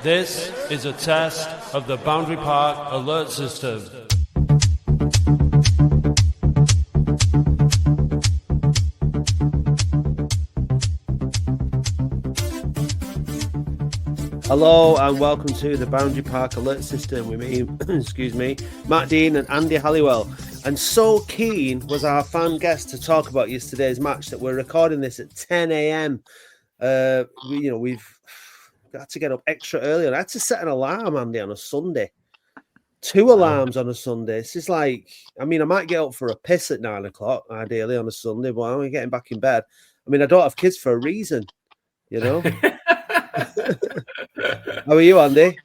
This is a test of the Boundary Park alert system. Hello and welcome to the Boundary Park alert system with me, Matt Dean and Andy Halliwell. And so keen was our fan guest to talk about yesterday's match that we're recording this at 10 a.m. We've got to get up extra early, and I had to set an alarm, Andy, on a Sunday. 2 alarms on a Sunday. This is like, I might get up for a piss at 9 o'clock, ideally on a Sunday, but I'm getting back in bed. I don't have kids for a reason, you know. How are you, Andy?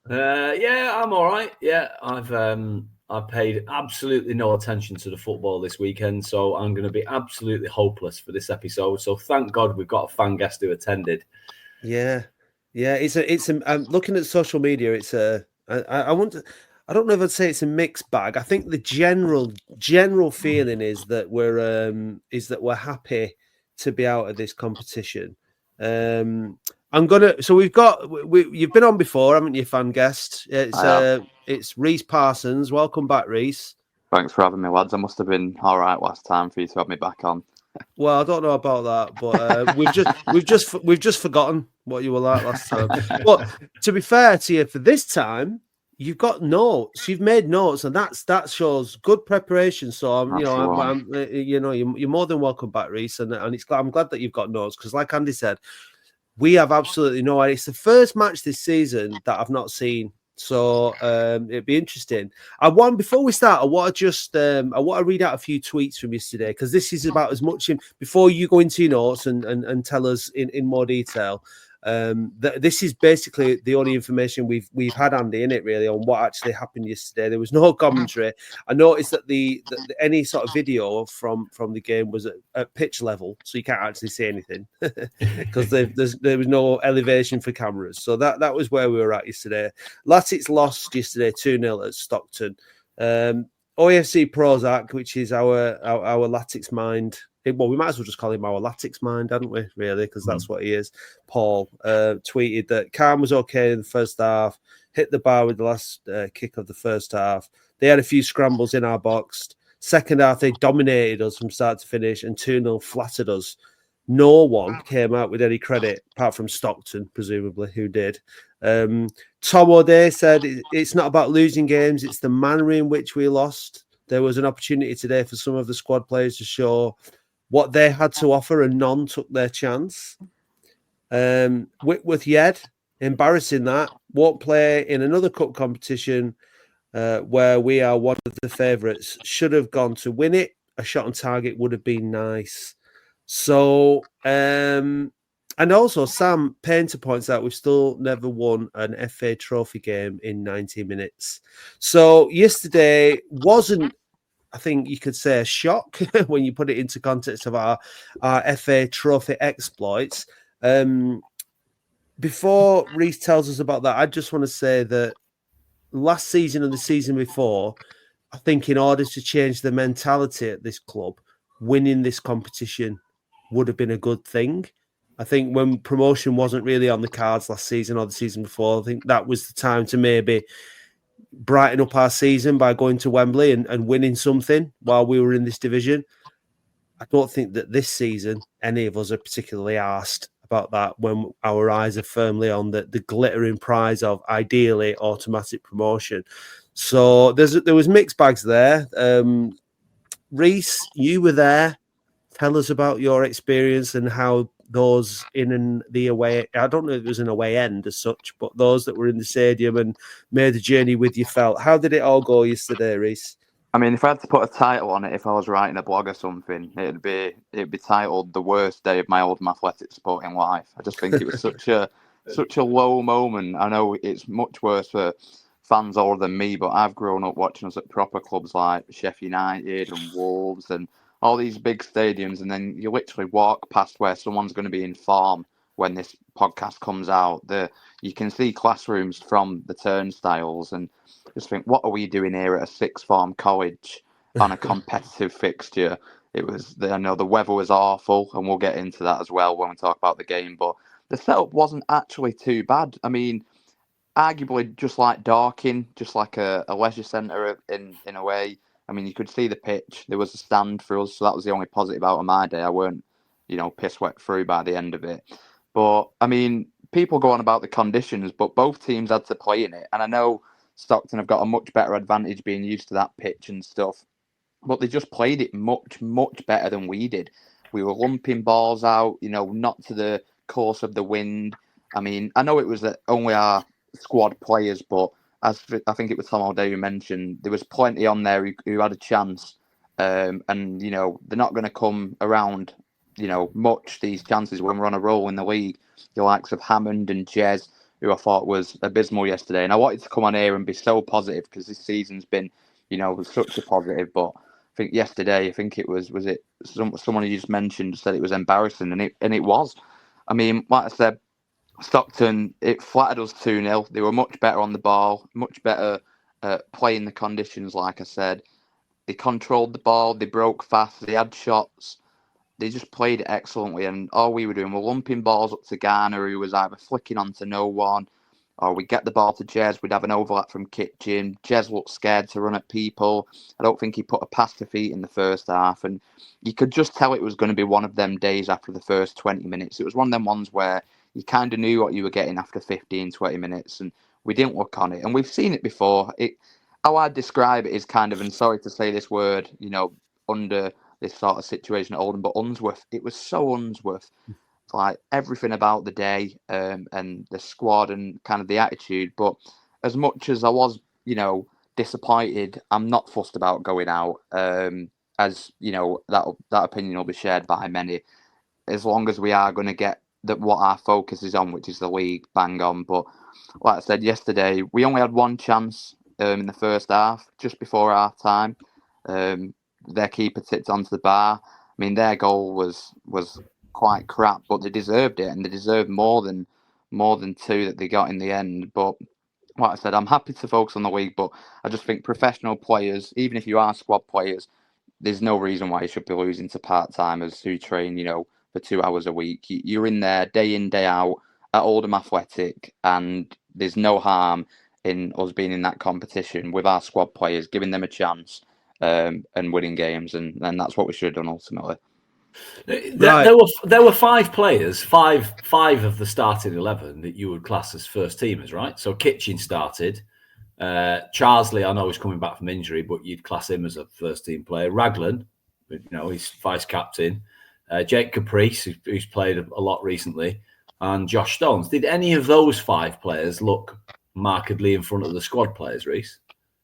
Yeah, I'm all right. Yeah, I've paid absolutely no attention to the football this weekend, so I'm going to be absolutely hopeless for this episode. So thank God we've got a fan guest who attended. Yeah. I'm looking at social media. I don't know if I'd say it's a mixed bag. I think the general feeling is that we're happy to be out of this competition. You've been on before, haven't you, fan guest? It's Reese Parsons. Welcome back, Reese. Thanks for having me, lads. I must have been all right last time for you to have me back on. Well, I don't know about that, but we've just forgotten what you were like last time. But to be fair to you, for this time, you've got notes. You've made notes, and that shows good preparation. So you're more than welcome back, Reese, and I'm glad that you've got notes because, like Andy said, we have absolutely no idea. It's the first match this season that I've not seen. So it'd be interesting. Before we start, I want to read out a few tweets from yesterday because this is about as much before you go into your notes and tell us in more detail. This is basically the only information we've had, Andy, in it really on what actually happened yesterday. There was no commentary. I noticed that the any sort of video from the game was at pitch level, so you can't actually see anything because there was no elevation for cameras. So that was where we were at yesterday. Latics lost yesterday 2-0 at Stockton. OFC Prozac, which is our Latics mind. We might as well just call him our Latics mind, hadn't we, really? Because that's what he is. Paul tweeted that Calm was okay in the first half, hit the bar with the last kick of the first half. They had a few scrambles in our box. Second half, they dominated us from start to finish and 2-0 flattered us. No one came out with any credit, apart from Stockton, presumably, who did. Tom O'Day said, it's not about losing games, it's the manner in which we lost. There was an opportunity today for some of the squad players to show what they had to offer, and none took their chance. Whitworth Yed, embarrassing that, won't play in another cup competition where we are one of the favourites. Should have gone to win it. A shot on target would have been nice. So, and also Sam Painter points out we've still never won an FA Trophy game in 90 minutes. So yesterday wasn't, I think you could say, a shock when you put it into context of our FA Trophy exploits. Before Reese tells us about that, I just want to say that last season and the season before, I think in order to change the mentality at this club, winning this competition would have been a good thing. I think when promotion wasn't really on the cards last season or the season before, I think that was the time to maybe brighten up our season by going to Wembley and winning something while we were in this division. I don't think that this season any of us are particularly arsed about that when our eyes are firmly on the glittering prize of ideally automatic promotion. So there was mixed bags there. Reese, you were there. Tell us about your experience and how those in and the away, I don't know if it was an away end as such, but those that were in the stadium and made the journey with you felt. How did it all go yesterday, Reese? If I had to put a title on it, if I was writing a blog or something, it'd be titled "The Worst Day of My Oldham Athletic Sporting Life." I just think it was such a low moment. I know it's much worse for fans older than me, but I've grown up watching us at proper clubs like Sheffield United and Wolves and all these big stadiums, and then you literally walk past where someone's going to be in form when this podcast comes out. You can see classrooms from the turnstiles and just think, what are we doing here at a sixth form college on a competitive fixture? I know the weather was awful, and we'll get into that as well when we talk about the game, but the setup wasn't actually too bad. arguably just like Dorking, just like a leisure centre in a way. I mean, you could see the pitch. There was a stand for us, so that was the only positive out of my day. I weren't, piss wet through by the end of it. But I mean, people go on about the conditions, but both teams had to play in it, and I know Stockton have got a much better advantage being used to that pitch and stuff. But they just played it much, much better than we did. We were lumping balls out, not to the course of the wind. I mean, I know it was only our squad players, but as I think it was Tom O'Day who mentioned, there was plenty on there who had a chance. And, they're not going to come around, much, these chances, when we're on a roll in the league. The likes of Hammond and Jez, who I thought was abysmal yesterday. And I wanted to come on here and be so positive because this season's been, such a positive. But I think yesterday, it was it someone who just mentioned said it was embarrassing, and it was. I mean, like I said, Stockton, it flattered us 2-0. They were much better on the ball, much better playing the conditions, like I said. They controlled the ball, they broke fast, they had shots. They just played it excellently, and all we were doing were lumping balls up to Garner, who was either flicking onto no one, or we'd get the ball to Jez, we'd have an overlap from Kitchen. Jez looked scared to run at people. I don't think he put a pass to feet in the first half, and you could just tell it was going to be one of them days after the first 20 minutes. It was one of them ones where you kind of knew what you were getting after 15, 20 minutes, and we didn't look on it. And we've seen it before. How I'd describe it is kind of, and sorry to say this word, under this sort of situation at Oldham, but Unsworth. It was so Unsworth. Like everything about the day and the squad and kind of the attitude. But as much as I was, disappointed, I'm not fussed about going out. As that opinion will be shared by many. As long as we are going to get what our focus is on, which is the league, bang on. But like I said yesterday, we only had one chance in the first half, just before half time. Their keeper tipped onto the bar. I mean, their goal was quite crap, but they deserved it, and they deserved more than two that they got in the end. But like I said, I'm happy to focus on the league, but I just think professional players, even if you are squad players, there's no reason why you should be losing to part-timers who train, for 2 hours a week. You're in there day in, day out at Oldham Athletic, and there's no harm in us being in that competition with our squad players, giving them a chance and winning games, and that's what we should have done ultimately. Right. There were 5 players, five of the starting 11 that you would class as first teamers, right? So Kitchen started. Charsley, I know, is coming back from injury, but you'd class him as a first team player. Raglan, he's vice captain. Jake Caprice, who's played a lot recently, and Josh Stones. Did any of those 5 players look markedly in front of the squad players, Reese?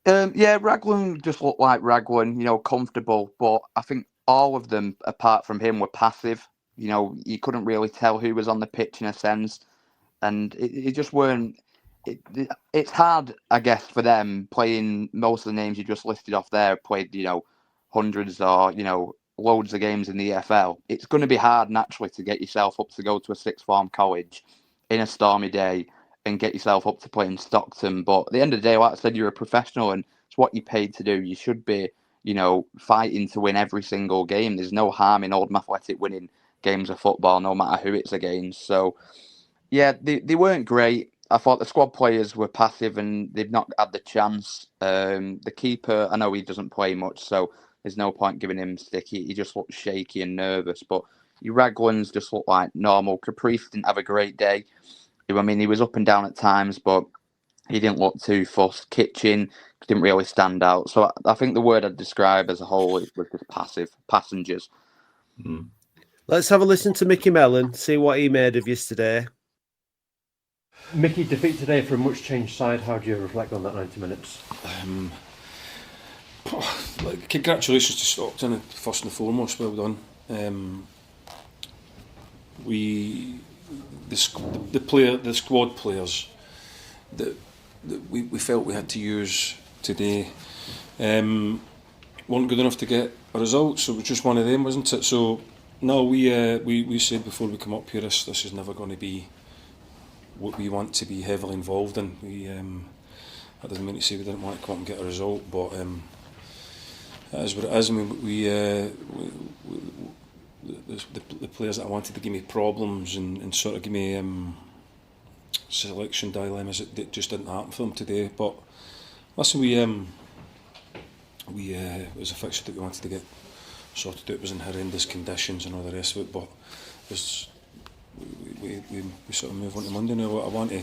Yeah, Raglan just looked like Raglan, comfortable. But I think all of them, apart from him, were passive. You couldn't really tell who was on the pitch in a sense. And it just weren't... It's hard, I guess, for them playing most of the names you just listed off there, played, hundreds or, loads of games in the EFL. It's going to be hard, naturally, to get yourself up to go to a sixth form college in a stormy day and get yourself up to play in Stockton. But at the end of the day, like I said, you're a professional and it's what you're paid to do. You should be, fighting to win every single game. There's no harm in Oldham Athletic winning games of football, no matter who it's against. So, yeah, they weren't great. I thought the squad players were passive and they've not had the chance. The keeper, I know he doesn't play much, so there's no point giving him stick. He just looked shaky and nervous. But your Raglans just looked like normal. Caprice didn't have a great day. I mean, he was up and down at times, but he didn't look too fussed. Kitchen didn't really stand out. So I think the word I'd describe as a whole was just passive. Passengers. Mm. Let's have a listen to Mickey Mellon, see what he made of yesterday. Mickey, defeat today for a much changed side. How do you reflect on that 90 minutes? Congratulations to Stockton, first and foremost. Well done. The squad players that we felt we had to use today weren't good enough to get a result. So it was just one of them, wasn't it? So no, we said before we come up here, this is never going to be what we want to be heavily involved in. That doesn't mean to say we didn't want to come up and get a result, but that is what it is. I mean, the players that I wanted to give me problems and sort of give me selection dilemmas that just didn't happen for them today. But listen, it was a fixture that we wanted to get sorted out. It was in horrendous conditions and all the rest of it. But we sort of move on to Monday now. What I want to,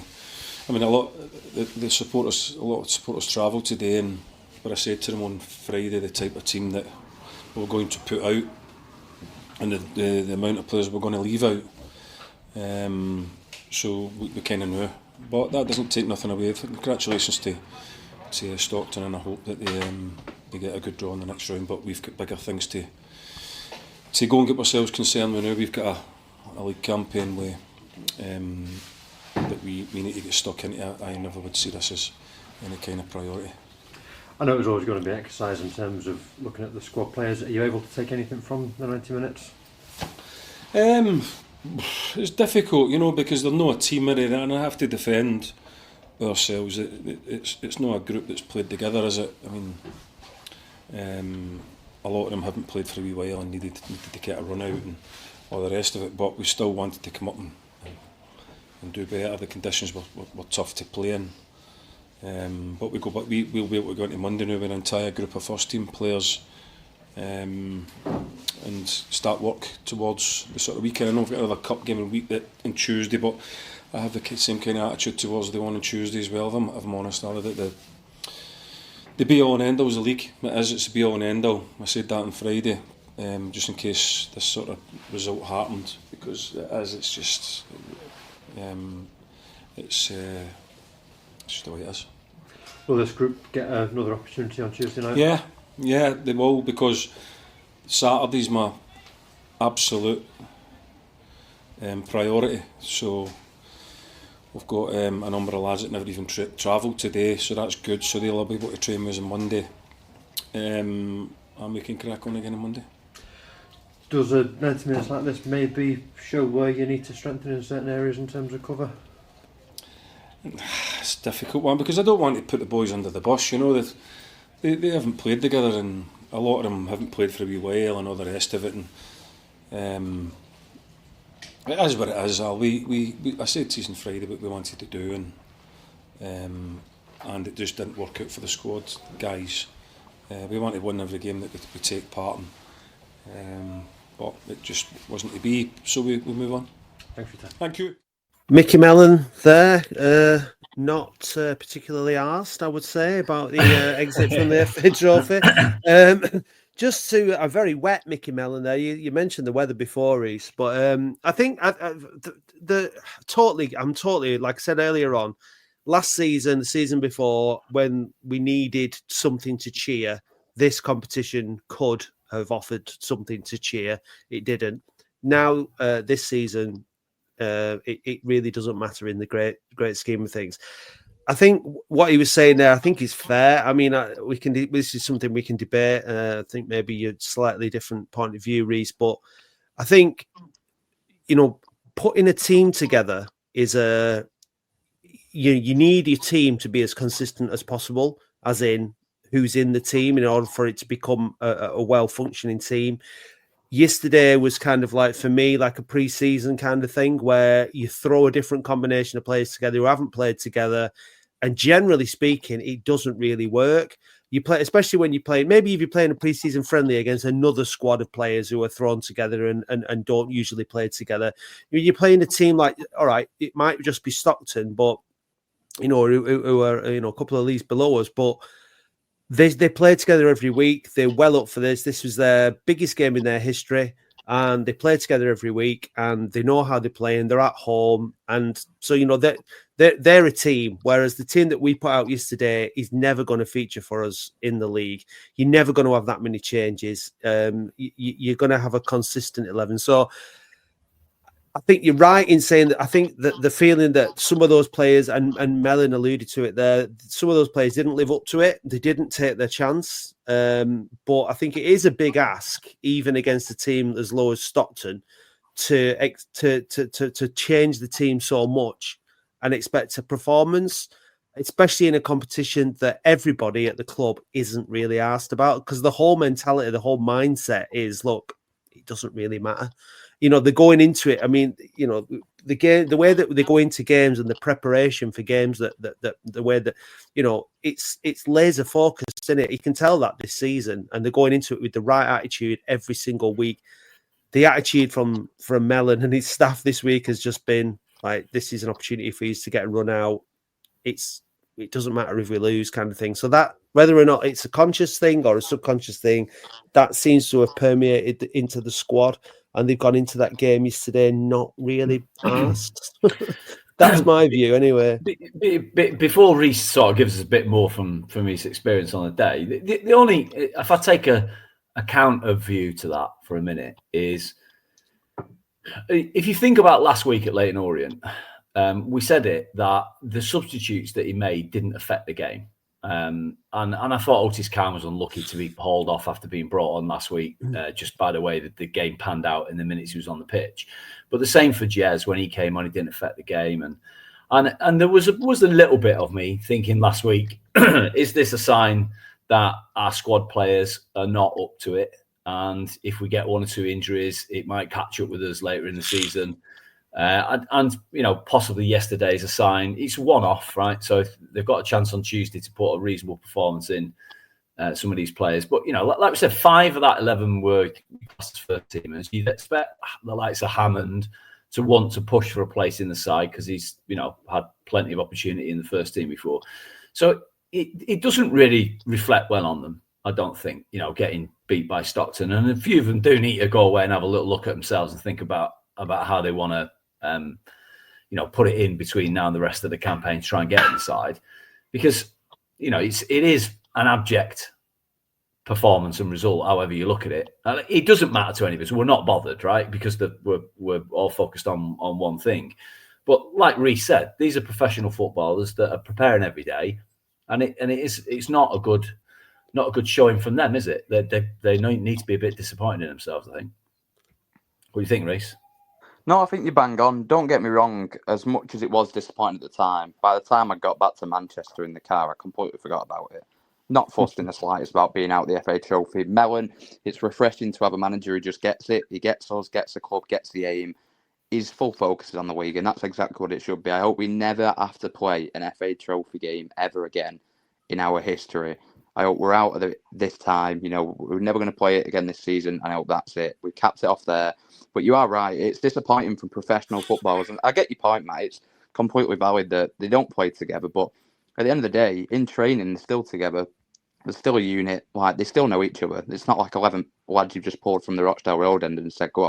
I mean, a lot of supporters travelled today, and what I said to them on Friday, the type of team that we're going to put out, and the amount of players we're going to leave out. So we kind of knew, but that doesn't take nothing away. Congratulations to Stockton, and I hope that they get a good draw in the next round. But we've got bigger things to go and get ourselves concerned with now. We've got a league campaign where that we need to get stuck into. I never would see this as any kind of priority. I know it was always going to be an exercise in terms of looking at the squad players. Are you able to take anything from the 90 minutes? It's difficult, because they're not a team or anything, and I have to defend ourselves. It's not a group that's played together, is it? I mean, a lot of them haven't played for a wee while and needed to get a run out and all the rest of it, but we still wanted to come up and do better. The conditions were tough to play in. But we'll be able to go into Monday now with an entire group of first team players and start work towards the sort of weekend. I know we've got another cup game on Tuesday, but I have the same kind of attitude towards the one on Tuesday as well, if I'm honest. The be all and end all is the league. It's the be all and end all. I said that on Friday, just in case this sort of result happened, because it's just it's just the way it is. Will this group get another opportunity on Tuesday night? Yeah, they will, because Saturday's my absolute priority. So we've got a number of lads that never even travelled today, so that's good. So they'll be able to train with us on Monday, and we can crack on again on Monday. Does a 90 minutes like this maybe show where you need to strengthen in certain areas in terms of cover? It's a difficult one, because I don't want to put the boys under the bus. They haven't played together, and a lot of them haven't played for a wee while and all the rest of it. And it is what it is. I said to you on Friday what we wanted to do, and it just didn't work out for the squad guys. We wanted to win every game that we take part in, but it just wasn't to be. So we move on. Thanks for your time. Thank you. Mickey Mellon there, not particularly arsed, I would say, about the exit from the FA Trophy. Just to a very wet Mickey Mellon there. You mentioned the weather before, Reece, but I think I'm totally, like I said earlier on, last season, the season before, when we needed something to cheer, this competition could have offered something to cheer. It didn't. Now, this season, it really doesn't matter in the great scheme of things. I think what he was saying there, I think is fair. I mean, this is something we can debate. I think maybe a slightly different point of view, Reece, but I think, putting a team together is you need your team to be as consistent as possible, as in who's in the team, in order for it to become a well-functioning team. Yesterday was kind of like, for me, like a pre-season kind of thing, where you throw a different combination of players together who haven't played together, and generally speaking, it doesn't really work. You play, especially when you play, maybe if you're playing a pre-season friendly against another squad of players who are thrown together and don't usually play together. You're playing a team like, all right, it might just be Stockton, but who are a couple of leagues below us, but they play together every week. They're well up for this. This was their biggest game in their history, and they play together every week, and they know how they play, and they're at home, and so they're a team. Whereas the team that we put out yesterday is never going to feature for us in the league. You're never going to have that many changes. You're going to have a consistent 11. So I think you're right in saying that. I think that the feeling that some of those players, and Mellon alluded to it there, some of those players didn't live up to it. They didn't take their chance. But I think it is a big ask, even against a team as low as Stockton, to change the team so much and expect a performance, especially in a competition that everybody at the club isn't really asked about, because the whole mentality, the whole mindset is, look, it doesn't really matter. they're going into it. I mean, the way that they go into games and the preparation for games, that the way that it's laser focused, isn't it? You can tell that this season, and they're going into it with the right attitude every single week. The attitude from Mellon and his staff this week has just been like, this is an opportunity for you to get a run out. It doesn't matter if we lose, kind of thing. So that, whether or not it's a conscious thing or a subconscious thing, that seems to have permeated into the squad, and they've gone into that game yesterday not really asked. That's my view, anyway. Before Reece sort of gives us a bit more from his experience on the day, the only, if I take a counter view to that for a minute, is if you think about last week at Leyton Orient, we said that the substitutes that he made didn't affect the game. And I thought Otis Khan was unlucky to be hauled off after being brought on last week, just by the way that the game panned out in the minutes he was on the pitch. But the same for Jez. When he came on, he didn't affect the game. And there was a little bit of me thinking last week, is this a sign that our squad players are not up to it? And if we get one or two injuries, it might catch up with us later in the season. And possibly yesterday's a sign. It's one-off, right? So if they've got a chance on Tuesday to put a reasonable performance in, some of these players. But, like we said, 5 of that 11 were first teamers. You'd expect the likes of Hammond to want to push for a place in the side because he's, had plenty of opportunity in the first team before. So it doesn't really reflect well on them, I don't think, getting beat by Stockton. And a few of them do need to go away and have a little look at themselves and think about how they want to, put it in between now and the rest of the campaign to try and get inside, because it is an abject performance and result, however you look at it. It doesn't matter to any of us. We're not bothered, right? Because we're all focused on one thing. But like Reece said, these are professional footballers that are preparing every day, and it's not a good showing from them, is it? They need to be a bit disappointed in themselves, I think. What do you think, Reece? No, I think you bang on. Don't get me wrong. As much as it was disappointing at the time, by the time I got back to Manchester in the car, I completely forgot about it. Not fussed in the slightest about being out the FA Trophy. Mellon, it's refreshing to have a manager who just gets it. He gets us, gets the club, gets the aim. His full focus is on the league, and that's exactly what it should be. I hope we never have to play an FA Trophy game ever again in our history. I hope we're out of it this time. We're never going to play it again this season. I hope that's it. We capped it off there. But you are right. It's disappointing from professional footballers. And I get your point, Matt. It's completely valid that they don't play together. But at the end of the day, in training, they're still together. They're still a unit. Like, they still know each other. It's not like 11 lads you've just pulled from the Rochdale Road end and said, go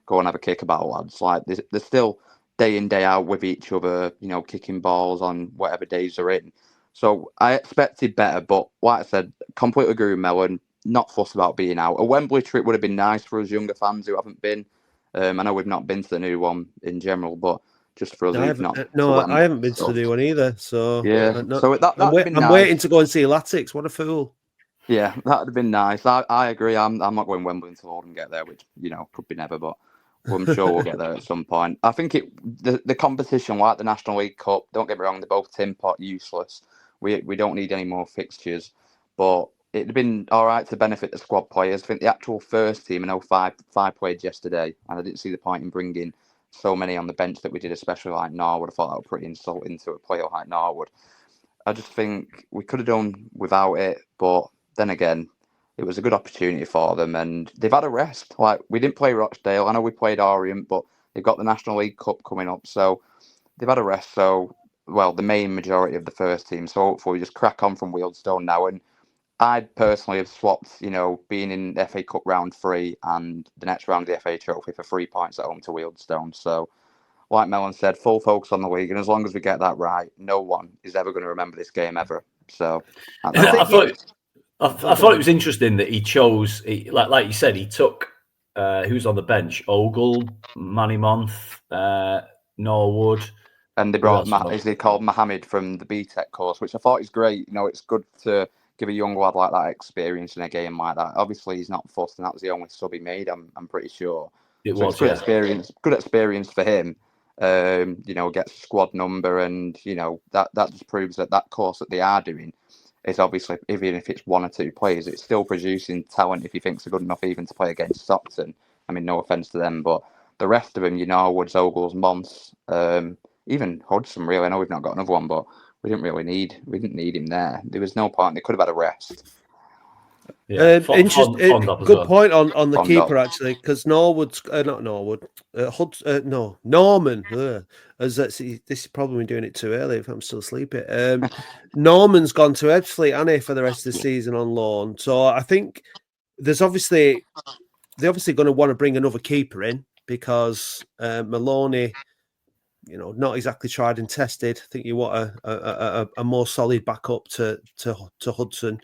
and have a kick about, lads. Like, they're still day in, day out with each other, kicking balls on whatever days they're in. So I expected better, but like I said, completely agree with Mellon. Not fussed about being out. A Wembley trip would have been nice for us younger fans who haven't been. I know we've not been to the new one in general, but just for us, I haven't been to the new one either. So yeah, I'm waiting to go and see Latics. What a fool! Yeah, that'd have been nice. I agree. I'm not going Wembley until Oldham get there, which could be never, but I'm sure we'll get there at some point. I think the competition, like the National League Cup, don't get me wrong, they're both tin pot useless. We don't need any more fixtures, but it'd have been all right to benefit the squad players. I think the actual first team in 05 played yesterday, and I didn't see the point in bringing so many on the bench that we did, especially like Norwood. I thought that was pretty insulting to a player like Norwood. I just think we could have done without it, but then again, it was a good opportunity for them, and they've had a rest. Like, we didn't play Rochdale. I know we played Orient, but they've got the National League Cup coming up, so they've had a rest. So, well, the main majority of the first team. So hopefully we just crack on from Wealdstone now. And I'd personally have swapped, being in the FA Cup round 3 and the next round of the FA Trophy for 3 points at home to Wealdstone. So, like Mellon said, full focus on the league, and as long as we get that right, no one is ever going to remember this game ever. So, I thought it was interesting that he chose, like you said, he took who's on the bench: Ogle, Manny Month, Norwood, and they brought is he called Mohammed from the BTEC course, which I thought is great. It's good to give a young lad like that experience in a game like that. Obviously, he's not fussed, and that was the only sub he made. I'm pretty sure. It's good experience. Good experience for him. Gets a squad number, and that just proves that course that they are doing is obviously, even if it's 1 or 2 players, it's still producing talent if he thinks they're good enough even to play against Stockton. I mean, no offence to them, but the rest of them, Woods, Ogles, Mons, even Hudson. Really, I know we've not got another one, but we didn't need him there. There was no point. They could have had a rest. Yeah, good point on the Fond keeper up. actually, because Norwood's not Norwood, Norman. This is probably doing it too early if I'm still sleepy. Norman's gone to Ebbsfleet, hasn't he, for the rest of the season on loan. So I think they're obviously going to want to bring another keeper in because Maloney, not exactly tried and tested. I think you want a more solid backup to Hudson,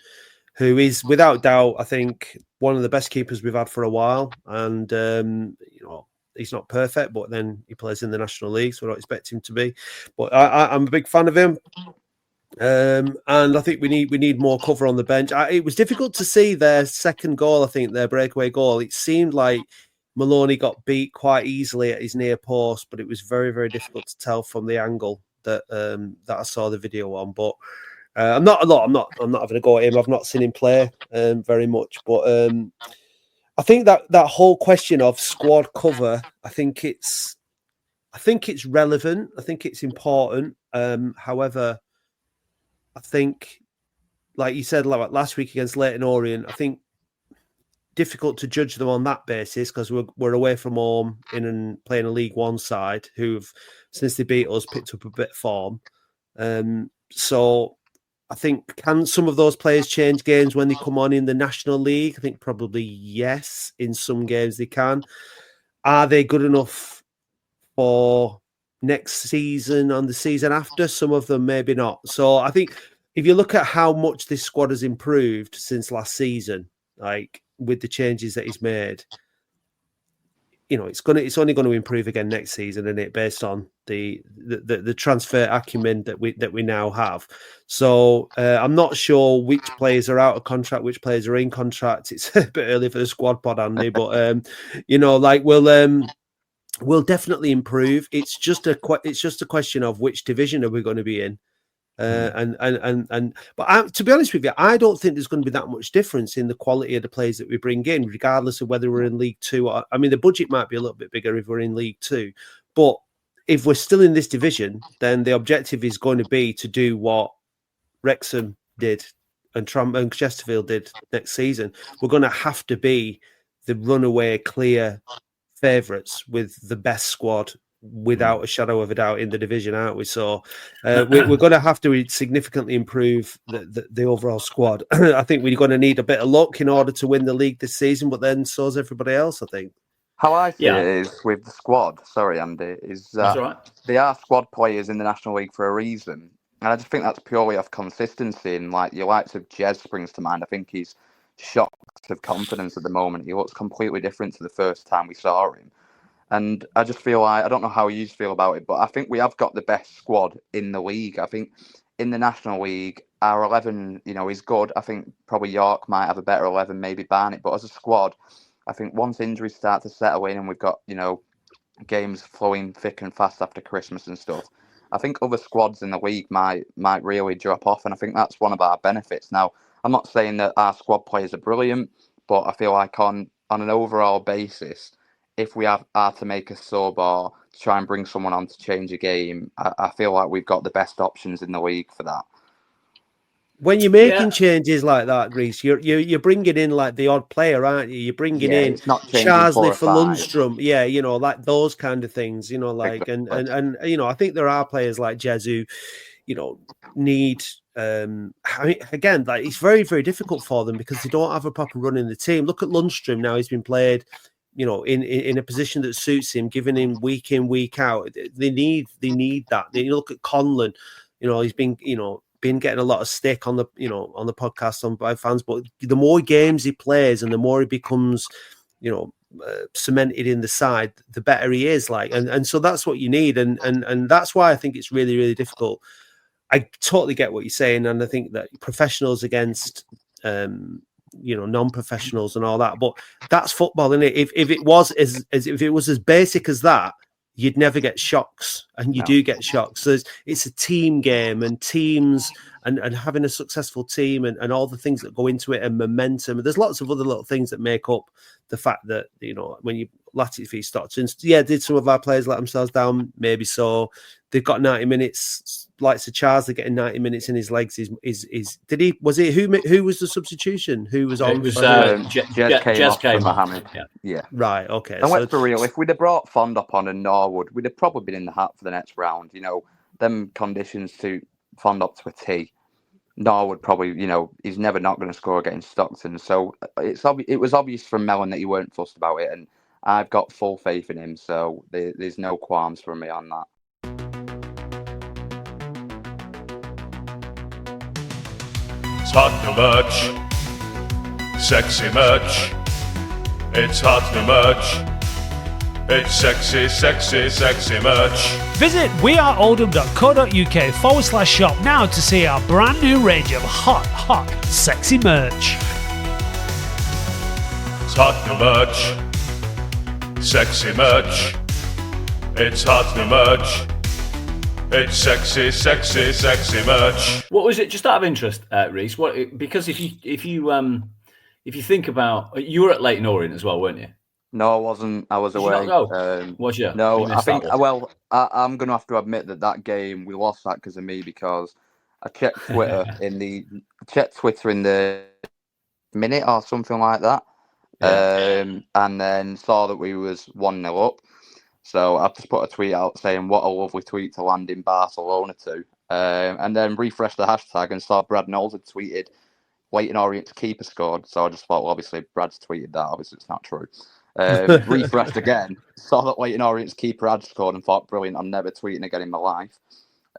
who is without doubt, I think, one of the best keepers we've had for a while. And he's not perfect, but then he plays in the National League, so I don't expect him to be. But I'm a big fan of him. And I think we need more cover on the bench. It was difficult to see their second goal. I think their breakaway goal. It seemed like Maloney got beat quite easily at his near post, but it was very, very difficult to tell from the angle that I saw the video on. But I'm not having a go at him. I've not seen him play very much, but I think that whole question of squad cover, I think it's relevant. I think it's important. However, I think, like you said, like last week against Leyton Orient, I think difficult to judge them on that basis because we're away from home and playing a League One side who've, since they beat us, picked up a bit of form. So I think, can some of those players change games when they come on in the National League? I think probably yes. In some games they can. Are they good enough for next season and the season after? Some of them maybe not. So I think if you look at how much this squad has improved since last season, like with the changes that he's made, it's only going to improve again next season, isn't it? Based on the transfer acumen that we now have. So I'm not sure which players are out of contract, which players are in contract. It's a bit early for the squad pod, Andy, but we'll definitely improve. It's just a question of which division are we going to be in. But to be honest with you, I don't think there's going to be that much difference in the quality of the players that we bring in, regardless of whether we're in League Two. I mean, the budget might be a little bit bigger if we're in League Two, but if we're still in this division, then the objective is going to be to do what Wrexham did and Chesterfield did next season. We're going to have to be the runaway clear favourites with the best squad, without a shadow of a doubt, in the division, aren't we? So we're going to have to significantly improve the overall squad. I think we're going to need a bit of luck in order to win the league this season, but then so's everybody else, I think. How I see it is with the squad, sorry Andy, is that they are squad players in the National League for a reason. And I just think that's purely off consistency. And like your likes of Jez springs to mind. I think he's shocked of confidence at the moment. He looks completely different to the first time we saw him. And I just feel like, I don't know how you feel about it, but I think we have got the best squad in the league. I think in the National League, our 11, is good. I think probably York might have a better 11, maybe Barnet. But as a squad, I think once injuries start to settle in and we've got, games flowing thick and fast after Christmas and stuff, I think other squads in the league might really drop off. And I think that's one of our benefits. Now, I'm not saying that our squad players are brilliant, but I feel like on an overall basis, if we are to make a sub or to try and bring someone on to change a game, I feel like we've got the best options in the league for that. When you're making changes like that, Reece, you're bringing in like the odd player, aren't you? You're bringing in Charsley for Lundstrom, like those kind of things, like and I think there are players like Jez who, need. Again, like it's very, very difficult for them because they don't have a proper run in the team. Look at Lundstrom now; he's been played, in a position that suits him, giving him week in, week out. They need that. You look at Conlon, he's been getting a lot of stick on the podcast by fans, but the more games he plays and the more he becomes, cemented in the side, the better he is. Like, and so that's what you need, and that's why I think it's really, really difficult. I totally get what you're saying, and I think that professionals against non-professionals and all that, but that's football, isn't it? If it was as basic as that, you'd never get shocks, and you do get shocks. So it's a team game, and teams and having a successful team and all the things that go into it, and momentum. There's lots of other little things that make up the fact that when you Latics v Stockton. Yeah, did some of our players let themselves down? Maybe so. They've got 90 minutes. Like Sir Charles, they're getting 90 minutes in his legs. Did he? Was it who was the substitution? Who was on? It was Jez came off for off. Mohammed. Yeah. Right. Okay. And let's be real. If we'd have brought Fondop on and Norwood, we'd have probably been in the hat for the next round. You know, them conditions suit Fondop to a T. Norwood probably, you know, he's never not going to score against Stockton. So it was obvious from Mellon that he weren't fussed about it, and I've got full faith in him. So there's no qualms from me on that. It's hot new merch, sexy merch. It's hot new merch. It's sexy, sexy, sexy merch. Visit weareoldham.co.uk/shop now to see our brand new range of hot, sexy merch. It's hot new merch, sexy merch. It's hot new merch. It's sexy, sexy, sexy merch. What was it? Just out of interest, Reese. Because if you think about, you were at Leyton Orient as well, weren't you? No, I wasn't. I was Did away. you not go? Was you? No, You I missed think. that one. Well, I'm going to have to admit that game we lost that because of me, because I checked Twitter in the minute or something like that, and then saw that we was 1-0 up. So I've just put a tweet out saying what a lovely tweet to land in Barcelona to, and then refreshed the hashtag and saw Brad Knowles had tweeted Leyton Orient's keeper scored. So I just thought, well, obviously Brad's tweeted that. Obviously it's not true. Refreshed again, saw that Leyton Orient's keeper had scored and thought, brilliant, I'm never tweeting again in my life.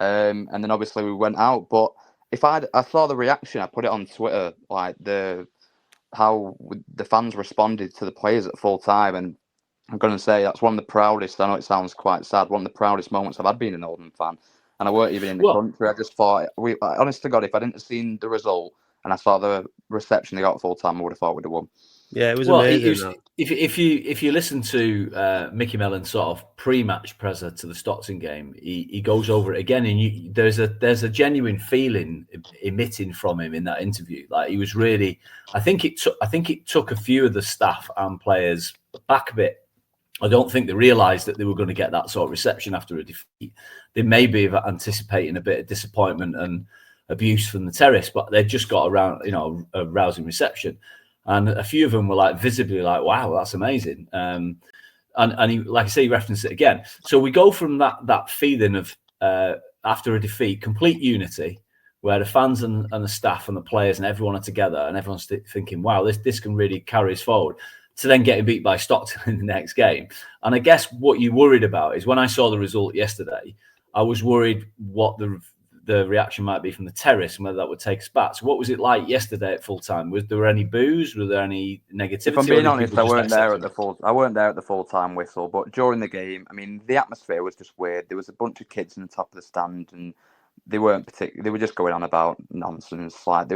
And then obviously we went out. But I saw the reaction, I put it on Twitter, like how the fans responded to the players at full time. And I'm going to say that's one of the proudest, I know it sounds quite sad, one of the proudest moments I've had being an Oldham fan. And I weren't even in the country. I just thought, honest to God, if I didn't have seen the result and I saw the reception they got at full time, I would have thought we'd have won. Yeah, it was amazing. If you listen to Mickey Mellon's sort of pre-match presser to the Stockton game, he goes over it again, and there's a genuine feeling emitting from him in that interview. Like he was really, I think it took a few of the staff and players back a bit. I don't think they realised that they were going to get that sort of reception after a defeat. They may be anticipating a bit of disappointment and abuse from the terrace, but they've just got around, a rousing reception. And a few of them were like visibly like, wow, that's amazing. And he, like I say, he referenced it again. So we go from that feeling of after a defeat, complete unity, where the fans and the staff and the players and everyone are together, and everyone's thinking, wow, this can really carry us forward, to then getting beat by Stockton in the next game. And I guess what you're worried about is when I saw the result yesterday, I was worried what the reaction might be from the terrace and whether that would take us back. So what was it like yesterday at full time? Was there any boos? Were there any negativity? If I'm being honest, I weren't there at the full time whistle, but during the game, I mean, the atmosphere was just weird. There was a bunch of kids in the top of the stand, and they weren't particularly, they were just going on about nonsense. Like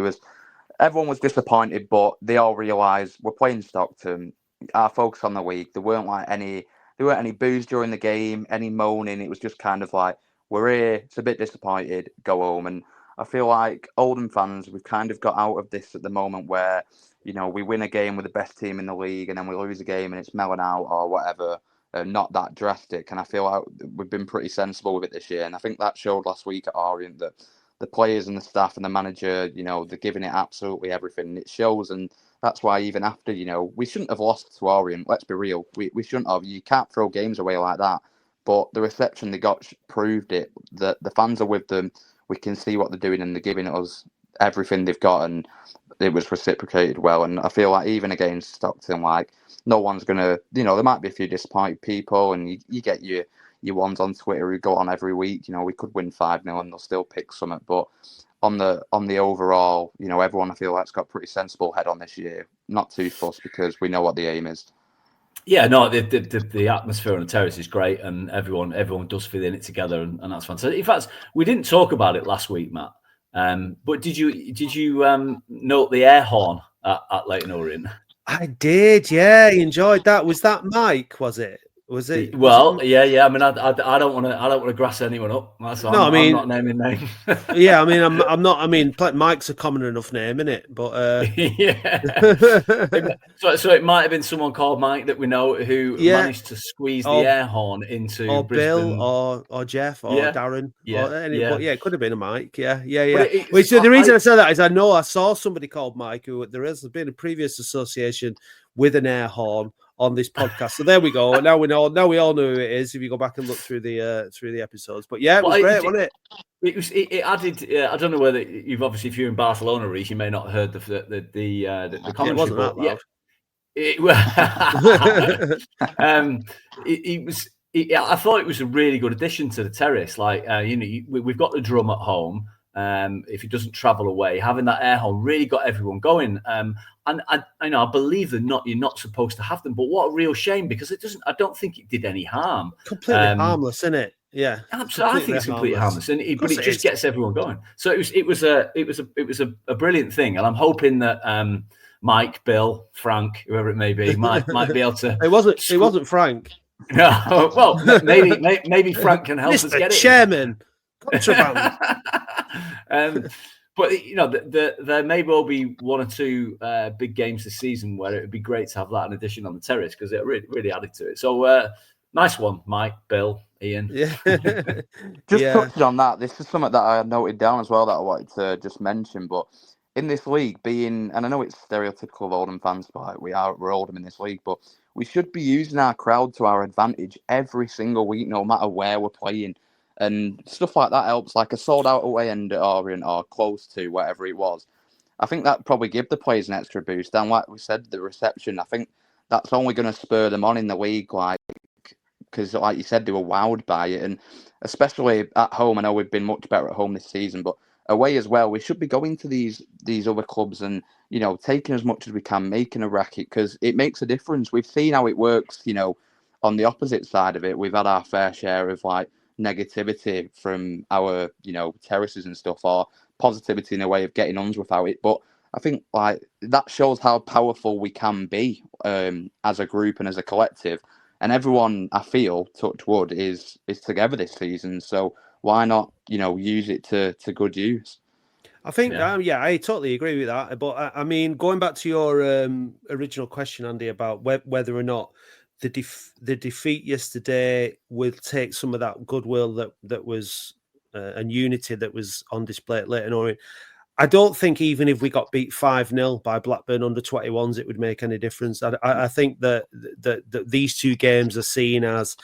everyone was disappointed, but they all realised we're playing Stockton. Our focus on the week. There weren't any boos during the game, any moaning. It was just kind of like, we're here, it's a bit disappointed, go home. And I feel like Oldham fans, we've kind of got out of this at the moment where, we win a game with the best team in the league and then we lose a game and it's melon out or whatever. Not that drastic. And I feel like we've been pretty sensible with it this year. And I think that showed last week at Orient that the players and the staff and the manager, they're giving it absolutely everything. It shows, and that's why even after, we shouldn't have lost to Orient. Let's be real. We shouldn't have. You can't throw games away like that. But the reception they got proved it. That the fans are with them. We can see what they're doing, and they're giving us everything they've got, and it was reciprocated well. And I feel like even against Stockton, like no one's gonna, there might be a few disappointed people, and you get your ones on Twitter who go on every week. We could win 5-0 and they'll still pick something. But on the overall, everyone I feel like's got pretty sensible head on this year. Not too fussed because we know what the aim is. Yeah, no, the atmosphere on the terrace is great, and everyone does feel in it together, and that's fantastic. In fact, we didn't talk about it last week, Matt. But did you note the air horn at Leyton Orient? I did, yeah. I enjoyed that. Was that Mike? Was it? Was it? Yeah. I mean, I don't want to grass anyone up. I'm not naming names. Yeah, I mean, I'm not. I mean, Mike's a common enough name, isn't it? But yeah. So it might have been someone called Mike that we know who managed to squeeze the air horn into or Brisbane. Bill or Jeff or Darren. But it could have been a Mike. Yeah. So the reason I said that is I know I saw somebody called Mike who there has been a previous association with an air horn on this podcast. So there we go. Now we all know who it is if you go back and look through the episodes. But yeah, it was great, wasn't it? It added. I don't know whether you've obviously, if you're in Barcelona, Reece, you may not have heard the commentary. It wasn't that loud. I thought it was a really good addition to the terrace. Like we've got the drum at home. If it doesn't travel away, having that air horn really got everyone going. And I believe you're not supposed to have them, but what a real shame, because I don't think it did any harm. Completely harmless, isn't it? Yeah, absolutely. I think it's completely harmless, but it just gets everyone going. So it was a brilliant thing, and I'm hoping that Mike, Bill, Frank, whoever it may be, might be able to. It wasn't Frank. No, well, maybe Frank can help us get it. Chairman, contraband. But there may well be one or two big games this season where it would be great to have that in addition on the terrace, because it really added to it. So nice one, Mike, Bill, Ian. Yeah. Touching on that, this is something that I noted down as well that I wanted to just mention. But in this league, and I know it's stereotypical of Oldham fans, but we're Oldham in this league, but we should be using our crowd to our advantage every single week, no matter where we're playing. And stuff like that helps, like a sold-out away end at Orient or close to whatever it was. I think that probably give the players an extra boost. And like we said, the reception, I think that's only going to spur them on in the league, because like you said, they were wowed by it. And especially at home, I know we've been much better at home this season, but away as well, we should be going to these other clubs and, taking as much as we can, making a racket, because it makes a difference. We've seen how it works, on the opposite side of it. We've had our fair share of negativity from our, terraces and stuff, or positivity in a way of getting on without it. But I think that shows how powerful we can be as a group and as a collective. And everyone, I feel, touch wood, is together this season. So why not, use it to good use? I think, I totally agree with that. But I mean, going back to your original question, Andy, about whether or not the defeat yesterday will take some of that goodwill that was and unity that was on display at Leyton Orient. I don't think even if we got beat 5-0 by Blackburn under 21s, it would make any difference. I think that these two games are seen as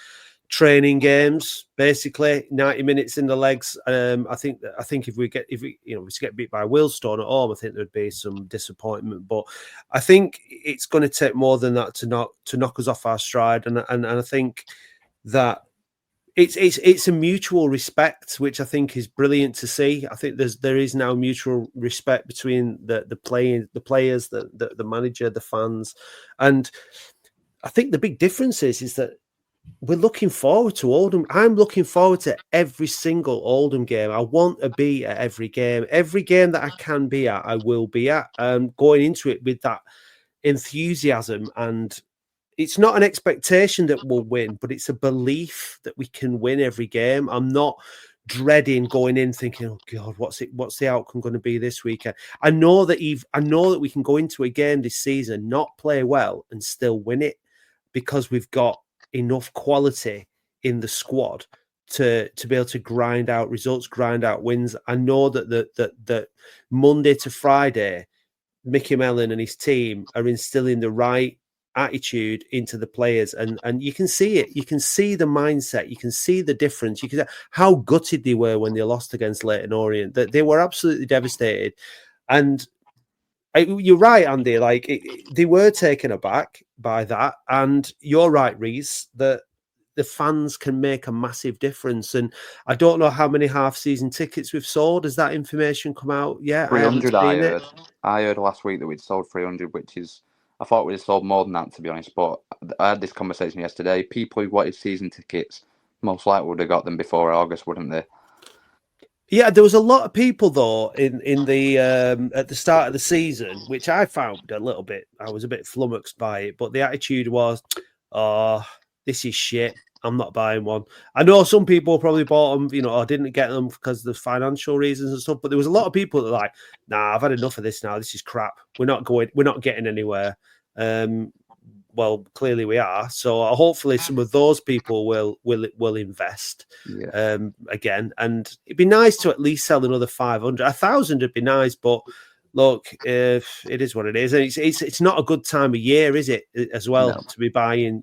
training games, basically 90 minutes in the legs. I think if we get beat by Wealdstone at home, I think there'd be some disappointment. But I think it's going to take more than that to knock us off our stride. And I think that it's a mutual respect, which I think is brilliant to see. I think there is now mutual respect between the players, the manager, the fans, and I think the big difference is that we're looking forward to Oldham. I'm looking forward to every single Oldham game. I want to be at every game. Every game that I can be at, I will be at. Going into it with that enthusiasm, and it's not an expectation that we'll win, but it's a belief that we can win every game. I'm not dreading going in thinking, oh God, what's the outcome going to be this weekend? I know that we can go into a game this season, not play well, and still win it, because we've got enough quality in the squad to be able to grind out results, grind out wins. I know that Monday to Friday, Mickey Mellon and his team are instilling the right attitude into the players, and you can see it. You can see the mindset. You can see the difference. You can see how gutted they were when they lost against Leyton Orient. That they were absolutely devastated. And you're right, Andy. They were taken aback by that, and you're right, Reece, that the fans can make a massive difference. And I don't know how many half-season tickets we've sold. Has that information come out yet? 300. I heard last week that we'd sold 300, which is, I thought we'd have sold more than that, to be honest. But I had this conversation yesterday. People who wanted season tickets most likely would have got them before August, wouldn't they? Yeah, there was a lot of people though in the at the start of the season, which I found a little bit. I was a bit flummoxed by it, but the attitude was, this is shit. I'm not buying one. I know some people probably bought them, or didn't get them because of the financial reasons and stuff. But there was a lot of people that were like, nah, I've had enough of this now. This is crap. We're not getting anywhere. Well, clearly we are. So hopefully some of those people will invest again. And it'd be nice to at least sell another 500. 1,000 would be nice, but look, if it is what it is, and it's not a good time of year, is it? As well, to be buying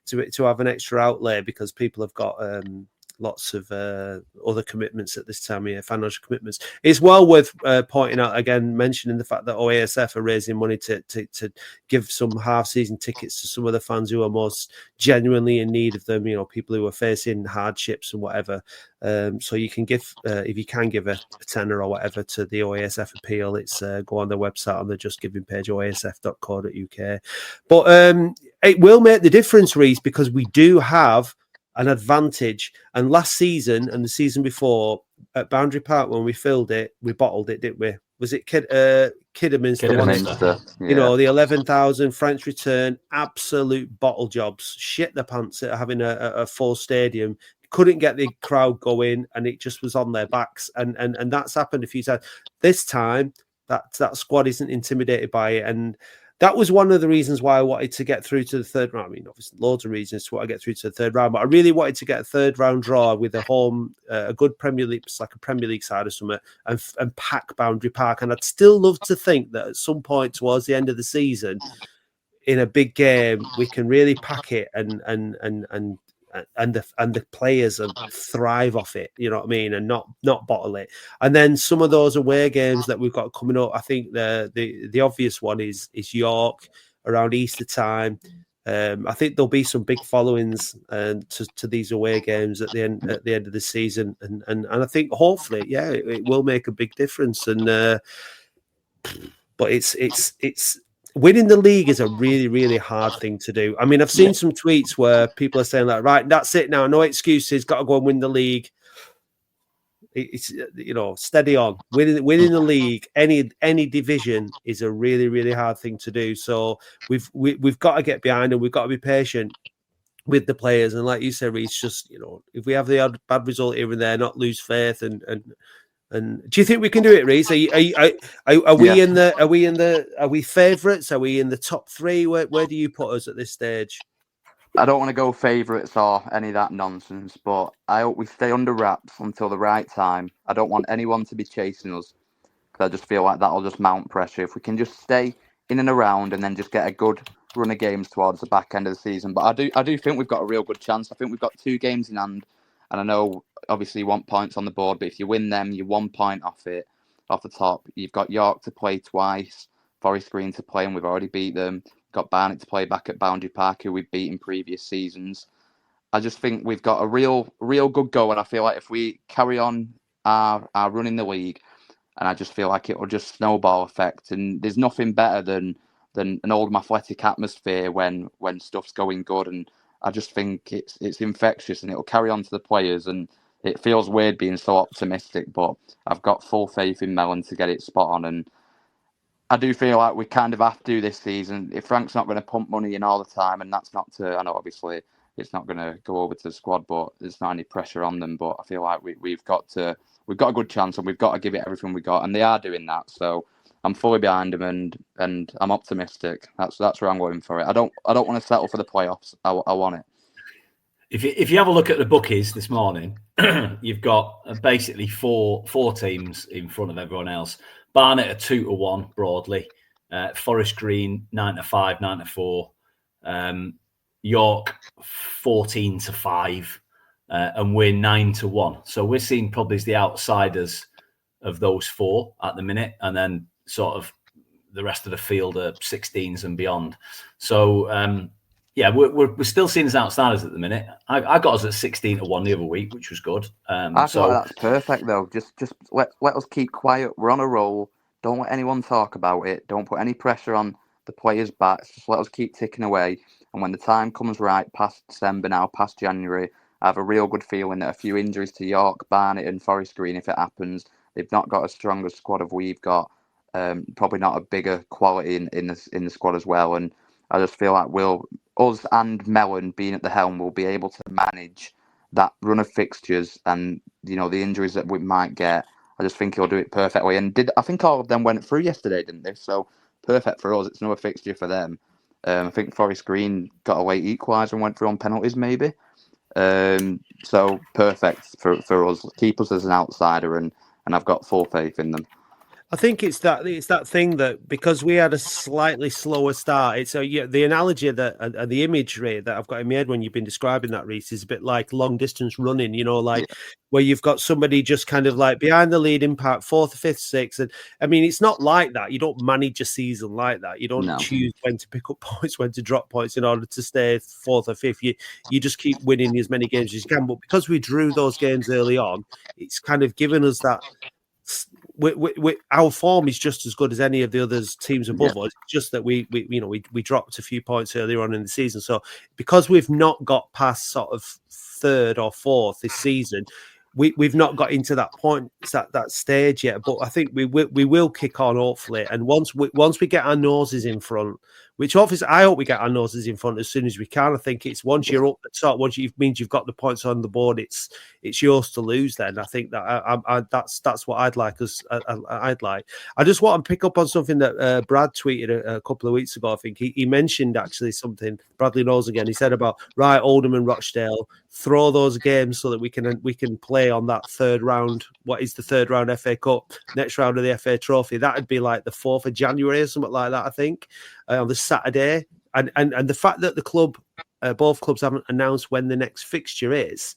to have an extra outlay because people have got lots of other commitments at this time of year, financial commitments. It's well worth pointing out again, mentioning the fact that OASF are raising money to give some half-season tickets to some of the fans who are most genuinely in need of them. People who are facing hardships and whatever. So you can give, if you can give a tenner or whatever to the OASF appeal, it's go on their website on the Just Giving page, oasf.co.uk. But it will make the difference, Reece, because we do have an advantage. And last season and the season before at Boundary Park, when we filled it, we bottled it, didn't we? Was it Kidderminster? The 11,000 French return, absolute bottle jobs, shit the pants at having a full stadium. Couldn't get the crowd going, and it just was on their backs. And that's happened a few times. This time, that squad isn't intimidated by it, and that was one of the reasons why I wanted to get through to the third round. I mean, obviously, loads of reasons to why I get through to the third round, but I really wanted to get a third round draw with a home, a good Premier League, like a Premier League side or something, and pack Boundary Park. And I'd still love to think that at some point towards the end of the season, in a big game, we can really pack it and the players thrive off it, you know what I mean, and not bottle it. And then some of those away games that we've got coming up, I think the obvious one is York around Easter time. I think there'll be some big followings to these away games at the end of the season, and I think hopefully, it will make a big difference. And but it's winning the league is a really, really hard thing to do. I mean, I've seen some tweets where people are saying like, right, that's it now, no excuses, got to go and win the league. It's steady on. Winning the league, any division is a really, really hard thing to do. So we've got to get behind and we've got to be patient with the players. And like you said, Reece, just if we have the odd bad result here and there, not lose faith and do you think we can do it, Reece? Are we favourites? Are we in the top three? Where do you put us at this stage? I don't want to go favourites or any of that nonsense, but I hope we stay under wraps until the right time. I don't want anyone to be chasing us because I just feel like that'll just mount pressure. If we can just stay in and around and then just get a good run of games towards the back end of the season. But I do think we've got a real good chance. I think we've got 2 games in hand. And I know, obviously, you want points on the board, but if you win them, you're 1 point off the top. You've got York to play twice, Forest Green to play, and we've already beat them. You've got Barnet to play back at Boundary Park, who we've beat in previous seasons. I just think we've got a real good go, and I feel like if we carry on our run in the league, and I just feel like it will just snowball effect. And there's nothing better than an Oldham athletic atmosphere when stuff's going good, and I just think it's infectious and it'll carry on to the players. And it feels weird being so optimistic, but I've got full faith in Mellon to get it spot on. And I do feel like we kind of have to do this season. If Frank's not going to pump money in all the time, and that's not to, I know obviously it's not going to go over to the squad, but there's not any pressure on them. But I feel like we've got a good chance and we've got to give it everything we got, and they are doing that. So I'm fully behind them, and I'm optimistic. That's where I'm going for it. I don't want to settle for the playoffs. I want it. If you have a look at the bookies this morning, you've got basically four teams in front of everyone else. Barnet are 2-1 broadly. Forest Green 9-5, 9-4. York 14-5, and we're 9-1. So we're seen probably as the outsiders of those 4 at the minute, and then sort of the rest of the field are 16s and beyond. So we're still seen as outsiders at the minute. I got us at 16-1 the other week, which was good. I feel like that's perfect though. Just let us keep quiet. We're on a roll. Don't let anyone talk about it. Don't put any pressure on the players' backs. Just let us keep ticking away. And when the time comes right, past December now, past January, I have a real good feeling that a few injuries to York, Barnet and Forest Green, if it happens, they've not got as strong a squad as we've got. Probably not a bigger quality in the squad as well. And I just feel like us and Mellon being at the helm will be able to manage that run of fixtures and, the injuries that we might get. I just think he'll do it perfectly. And I think all of them went through yesterday, didn't they? So perfect for us. It's another fixture for them. I think Forest Green got a late equaliser and went through on penalties, maybe. So perfect for us. Keep us as an outsider, and I've got full faith in them. I think it's that thing that because we had a slightly slower start, it's the analogy that and the imagery that I've got in my head when you've been describing that, Reese, is a bit like long distance running, where you've got somebody just kind of like behind the leading pack, 4th, 5th, 6th. And I mean, it's not like that. You don't manage a season like that. You don't choose when to pick up points, when to drop points in order to stay 4th or 5th. You just keep winning as many games as you can. But because we drew those games early on, it's kind of given us that. Our form is just as good as any of the other teams above us. It's just that we dropped a few points earlier on in the season. So because we've not got past sort of 3rd or 4th this season, we've not got into that point, that stage yet. But I think we will kick on hopefully. And once we get our noses in front, which obviously I hope we get our noses in front as soon as we can. I think it's once you're up the top, once it means you've got the points on the board, it's yours to lose. Then I think that that's what I'd like us. I'd like. I just want to pick up on something that Brad tweeted a couple of weeks ago. I think he mentioned actually something. Bradley knows again. He said about Oldham and Rochdale, throw those games so that we can play on that 3rd round. What is the 3rd round FA Cup? Next round of the FA Trophy. That would be like the 4th of January or something like that. I think on the Saturday, and the fact that the club, both clubs haven't announced when the next fixture is,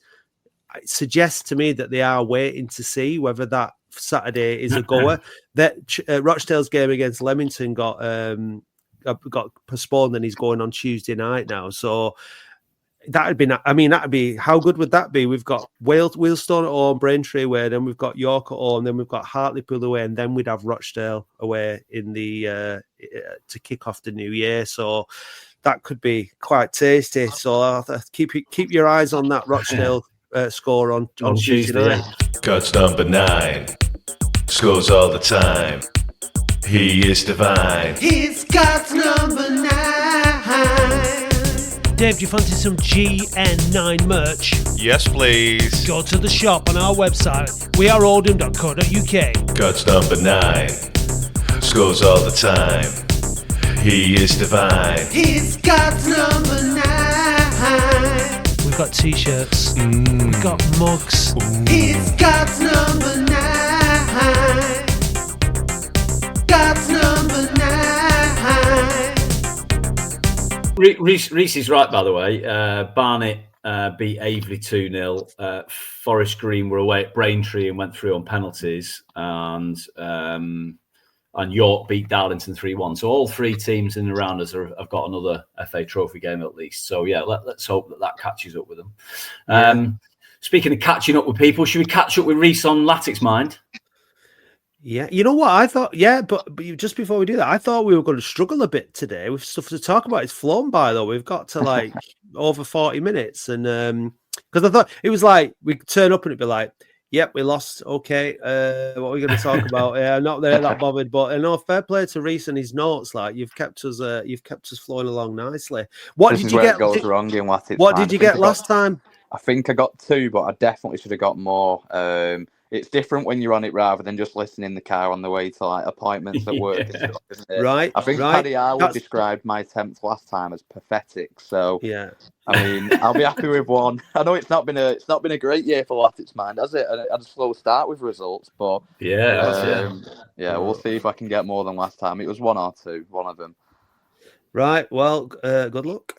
it suggests to me that they are waiting to see whether that Saturday is a goer. That Rochdale's game against Leamington got postponed and he's going on Tuesday night now. So that'd be how good would that be? We've got Wealdstone at home, Braintree away, then we've got York at home, then we've got Hartlepool away, and then we'd have Rochdale away in the to kick off the new year. So that could be quite tasty. So keep your eyes on that Rochdale score on Tuesday night. Cuts number 9, scores all the time. He is divine. He's got number 9. Dave, do you fancy some GN9 merch? Yes, please. Go to the shop on our website, weareoldham.co.uk. Cuts number 9, scores all the time. He is divine. He's got number 9. We've got t-shirts. We've got mugs. He's got number 9. Got number 9. Reese is right, by the way. Barnet beat Avery 2-0. Forest Green were away at Braintree and went through on penalties. And York beat Darlington 3-1. So all 3 teams in and around us have got another FA Trophy game at least. So yeah, let's hope that catches up with them. Speaking of catching up with people, should we catch up with Reese on Latics Mind? Yeah, you know what I thought? Yeah, but just before we do that, I thought we were going to struggle a bit today with stuff to talk about. It's flown by though. We've got to like over 40 minutes, and because I thought it was like we turn up and it'd be like, "Yep, we lost. Okay, what are we going to talk about? Yeah, not there, not bothered." But fair play to Reese and his notes. Like you've kept us flowing along nicely. What this did is you where get? It goes wrong in Latics. What did you get last time? I think I got 2, but I definitely should have got more. It's different when you're on it rather than just listening in the car on the way to like appointments at work. And stuff, isn't it? Right. I think Paddy Harwood described my attempt last time as pathetic. So yeah, I mean, I'll be happy with 1. I know it's not been a great year for Latics Mind, has it? I had a slow start with results, but yeah, we'll see if I can get more than last time. It was 1 or 2, one of them. Right. Well, good luck.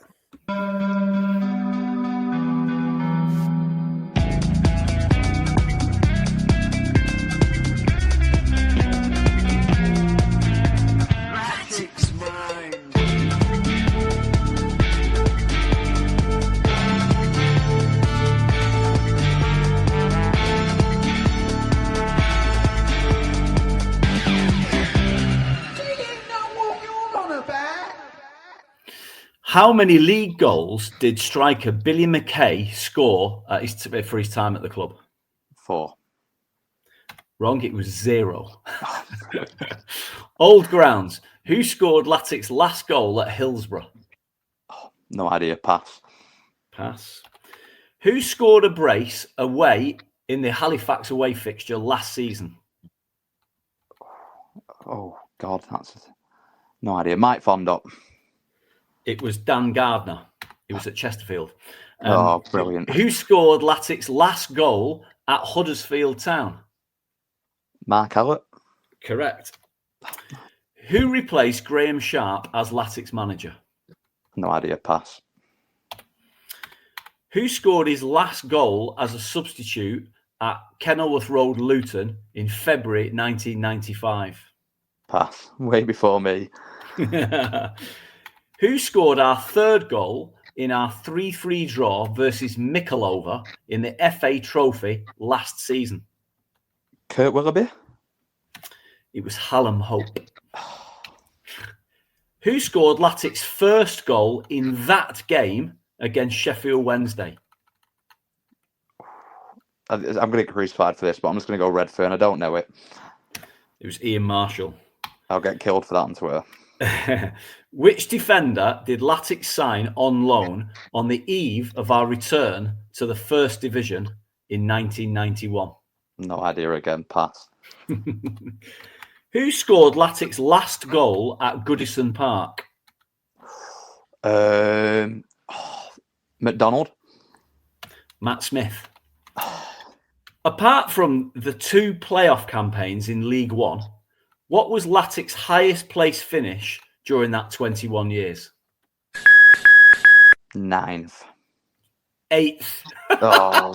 How many league goals did striker Billy McKay score for his time at the club? 4. Wrong, it was 0. Old Grounds. Who scored Latics' last goal at Hillsborough? No idea. Pass. Pass. Who scored a brace away in the Halifax away fixture last season? Oh God, that's no idea. Mike Fondop. It was Dan Gardner. It was at Chesterfield. Brilliant. Who scored Latics' last goal at Huddersfield Town? Mark Hallett. Correct. Who replaced Graham Sharp as Latics manager? No idea. Pass. Who scored his last goal as a substitute at Kenilworth Road, Luton in February 1995? Pass. Way before me. Who scored our third goal in our 3-3 draw versus Mickleover in the FA Trophy last season? Kurt Willoughby. It was Hallam Hope. Who scored Latics' first goal in that game against Sheffield Wednesday? I'm going to get crucified for this, but I'm just going to go Redfern. I don't know it. It was Ian Marshall. I'll get killed for that on Twitter. Which defender did Latics sign on loan on the eve of our return to the First Division in 1991? No idea again. Pass. Who scored Latics' last goal at Goodison Park? McDonald. Matt Smith. Apart from the 2 playoff campaigns in League One, what was Latics' highest place finish during that 21 years? 9th. 8th. Oh.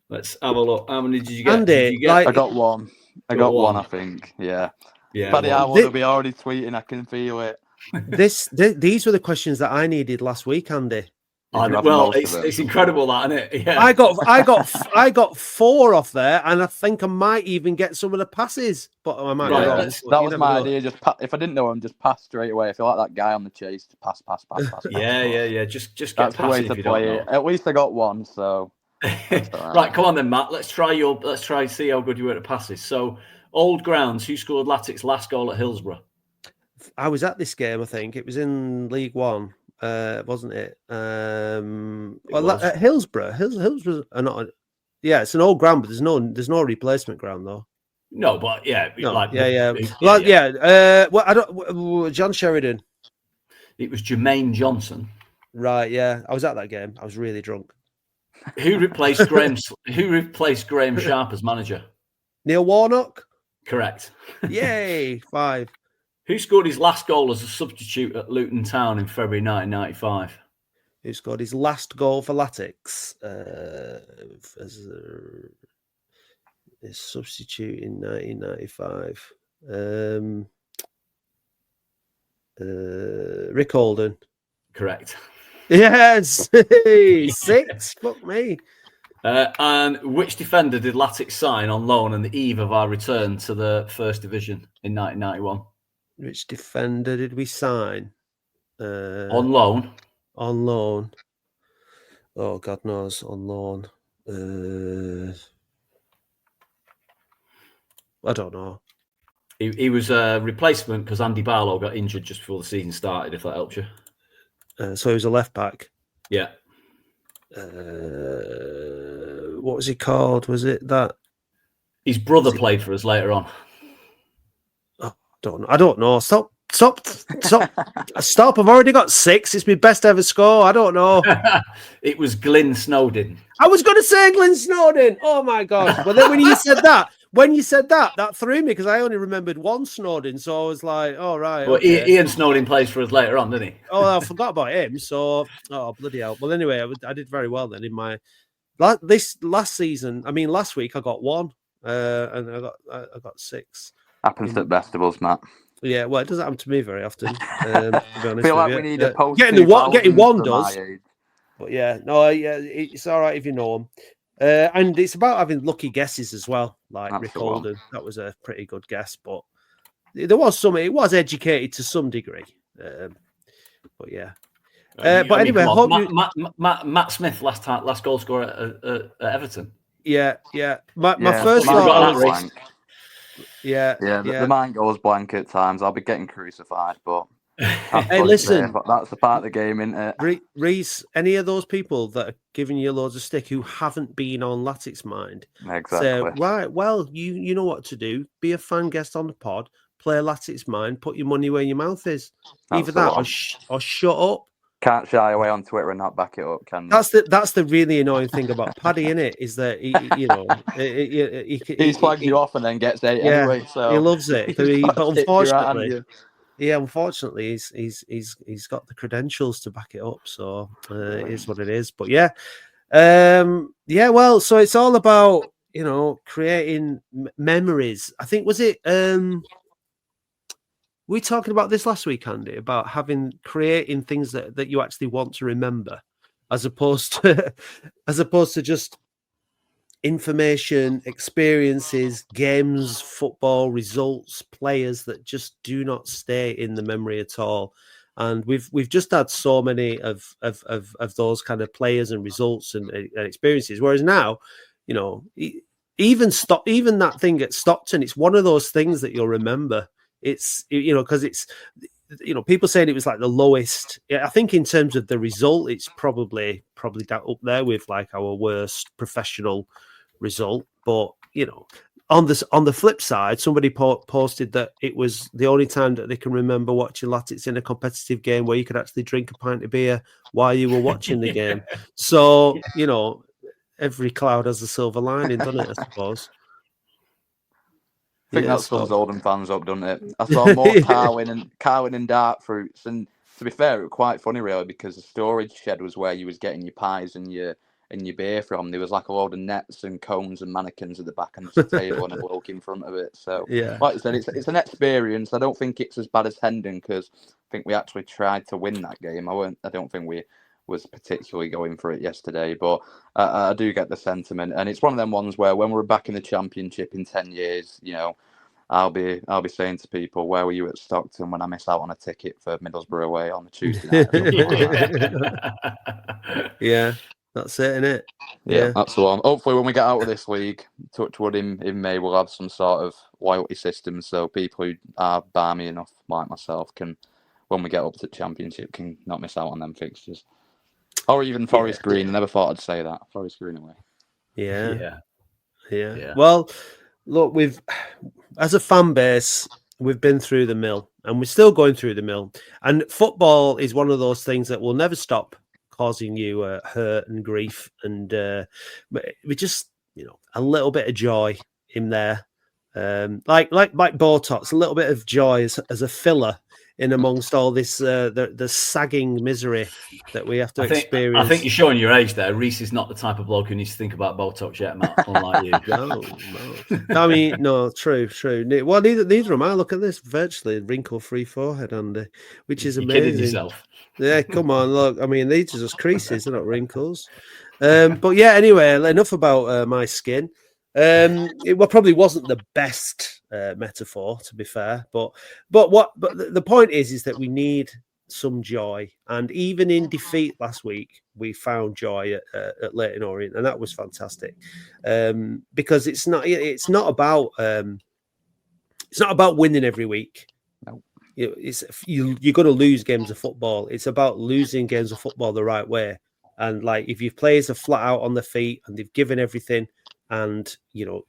Let's have a look. How many did you get? Andy, Did you get? like- I got one. I got one, I think. Yeah. Yeah. Paddy well, Howard will be already tweeting. I can feel it. These were the questions that I needed last week, Andy. well, it's incredible, that, isn't it? Yeah. I got 4 off there, and I think I might even get some of the passes, but I might be Right, wrong. let's- But That you was never my know. idea. Just if I didn't know him, just pass straight away. I feel like that guy on the chase. Pass. Yeah. Just get That's the past way it to if you don't play know. it. At least I got one. So Right, come on then, Matt. Let's try and see how good you were at passes. So, Old Grounds, who scored Latics' last goal at Hillsborough? I was at this game. I think it was in League One, wasn't it? was. At Hillsborough. Hillsborough are not. Yeah, it's an old ground, but there's no replacement ground though. No, but yeah, No, like yeah. yeah. Well, I don't. John Sheridan. It was Jermaine Johnson. Right. Yeah, I was at that game. I was really drunk. Who replaced Graham Sharp as manager? Neil Warnock. Correct. Yay! 5. Who scored his last goal as a substitute at Luton Town in February 1995? Who scored his last goal for Latics as a substitute in 1995? Rick Holden. Correct. Yes, 6. Fuck me. And which defender did Latics sign on loan on the eve of our return to the First Division in 1991? Which defender did we sign? On loan. On loan. Oh, God knows. On loan. I don't know. He was a replacement because Andy Barlow got injured just before the season started, if that helps you. So he was a left back. Yeah. What was he called? Was it that? His brother played for us later on. I don't know. Stop. I've already got 6. It's my best ever score. I don't know. It was Glyn Snowden. I was going to say Glenn Snowden. Oh my God. But then when you said that, that threw me because I only remembered one Snowden. So I was like, oh, right. Well, okay. Ian Snowden plays for us later on, didn't he? Oh, I forgot about him. So, bloody hell. Well, anyway, I did very well then in my last season. I mean, last week I got 1 and I got 6. happens at festivals, Matt. Yeah, well, it doesn't happen to me very often. To be honest Feel like with we you. need a post. Getting one does. my age. But yeah, no, yeah, it's all right if you know them. And it's about having lucky guesses as well, like That's Rick the one. Holden. That was a pretty good guess, but there was some. It was educated to some degree. But yeah. But anyway, come I hope on. Matt Smith, last goal scorer at Everton. Yeah. My Yeah, first mine got thought that was, blank. Yeah. The mind goes blank at times. I'll be getting crucified, but Hey, listen, that's a part of the game, isn't it? Reese, any of those people that are giving you loads of stick who haven't been on Latics Mind, Exactly. say, right, well, you know what to do. Be a fan guest on the pod, play Latics Mind, put your money where your mouth is. Either that or shut up. Can't shy away on Twitter and not back it up, can you? That's the really annoying thing about Paddy, innit? Is that he slags you off and then gets 8 anyway. So he loves it. But unfortunately, he's got the credentials to back it up. So it is what it is. But well, so it's all about creating memories. I think was it. We talking about this last week, Andy, about creating things that you actually want to remember, as opposed to just information, experiences, games, football, results, players that just do not stay in the memory at all. And we've just had so many of those kind of players and results and experiences. Whereas now, even that thing at Stockton, it's one of those things that you'll remember. It's because it's people saying it was like the lowest. I think in terms of the result, it's probably up there with like our worst professional result. But on the flip side, somebody posted that it was the only time that they can remember watching Latics in a competitive game where you could actually drink a pint of beer while you were watching the game. So every cloud has a silver lining, doesn't it? I suppose. I think that sums Oldham fans up, doesn't it? I saw more Carwin and dart fruits, and to be fair, it was quite funny really because the storage shed was where you was getting your pies and your beer from. There was like a load of nets and cones and mannequins at the back of the table and a bloke in front of it. So, like I said, it's an experience. I don't think it's as bad as Hendon because I think we actually tried to win that game. I don't think we was particularly going for it yesterday, but I do get the sentiment, and it's one of them ones where when we're back in the Championship in 10 years, I'll be saying to people, where were you at Stockton when I missed out on a ticket for Middlesbrough away on a Tuesday night? Yeah, that's it, isn't it? Yeah, that's the one. Hopefully when we get out of this league, touch wood in May, we'll have some sort of loyalty system so people who are balmy enough like myself can, when we get up to the Championship, can not miss out on them fixtures. Or even Forest Green. I never thought I'd say that. Forest Green away. Yeah. Well, look, as a fan base, we've been through the mill and we're still going through the mill. And football is one of those things that will never stop causing you hurt and grief. And we just, a little bit of joy in there. Like Botox, a little bit of joy as a filler in amongst all this the sagging misery that we have to experience. I think you're showing your age there. Reese is not the type of bloke who needs to think about Botox yet, Matt, unlike you. No. I mean, no, true. Well, neither am I. Look at this, virtually wrinkle-free forehead, Andy, which is amazing. You're kidding yourself. Yeah, come on, look. I mean, these are just creases, they're not wrinkles. But yeah, anyway, enough about my skin. It probably wasn't the best metaphor, to be fair, but the point is that we need some joy, and even in defeat last week, we found joy at Leyton Orient, and that was fantastic. Because it's not about winning every week. No. You're going to lose games of football. It's about losing games of football the right way, and like if your players are flat out on their feet and they've given everything. And the